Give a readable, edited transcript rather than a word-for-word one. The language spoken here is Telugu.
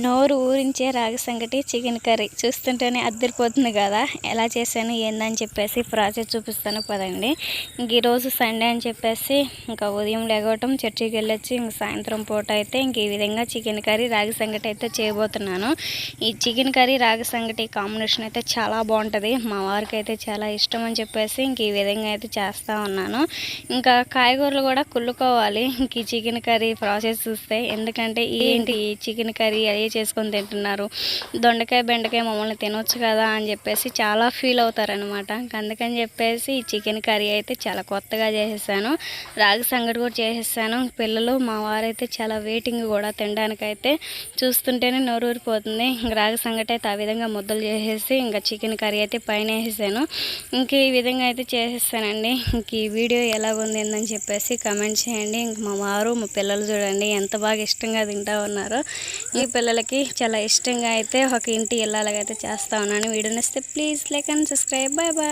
నోరు ఊరించే రాగి సంగటి చికెన్ కర్రీ చూస్తుంటేనే అద్దరిపోతుంది కదా. ఎలా చేశాను ఏందని చెప్పేసి ప్రాసెస్ చూపిస్తాను పదండి. ఇంక ఈరోజు సండే అని చెప్పేసి ఇంకా ఉదయం లేగవటం చర్చికి వెళ్ళొచ్చి ఇంక సాయంత్రం పూట అయితే ఇంక ఈ విధంగా చికెన్ కర్రీ రాగి సంగటి అయితే చేయబోతున్నాను. ఈ చికెన్ కర్రీ రాగి సంగటి కాంబినేషన్ అయితే చాలా బాగుంటుంది. మా వారికి అయితే చాలా ఇష్టం అని చెప్పేసి ఇంక ఈ విధంగా అయితే చేస్తూ ఉన్నాను. ఇంకా కాయగూరలు కూడా కుళ్ళుకోవాలి ఇంక ఈ చికెన్ కర్రీ ప్రాసెస్ చూస్తే. ఎందుకంటే ఏంటి చికెన్ కర్రీ చేసుకొని తింటున్నారు, దొండకాయ బెండకాయ మమ్మల్ని తినొచ్చు కదా అని చెప్పేసి చాలా ఫీల్ అవుతారనమాట. అందుకని చెప్పేసి ఈ చికెన్ కర్రీ అయితే చాలా కొత్తగా చేసేసాను. రాగి సంగటి కూడా చేసేసాను. పిల్లలు మా వారైతే చాలా వెయిటింగ్ కూడా తినడానికైతే. చూస్తుంటేనే నోరూరిపోతుంది. ఇంక రాగి సంగటి అయితే ఆ విధంగా ముద్దలు చేసేసి ఇంకా చికెన్ కర్రీ అయితే పైన వేసేసాను. ఇంక ఈ విధంగా అయితే చేసేసానండి. ఇంక ఈ వీడియో ఎలాగుంది ఏందని చెప్పేసి కమెంట్ చేయండి. ఇంక మా వారు మా పిల్లలు చూడండి ఎంత బాగా ఇష్టంగా తింటా ఉన్నారో. ఈ పిల్లలకి చాలా ఇష్టంగా అయితే ఒక ఇంటి ఇళ్ళలాగైతే చేస్తా ఉన్నాను. వీడియో నచ్చితే please like and subscribe. Bye bye.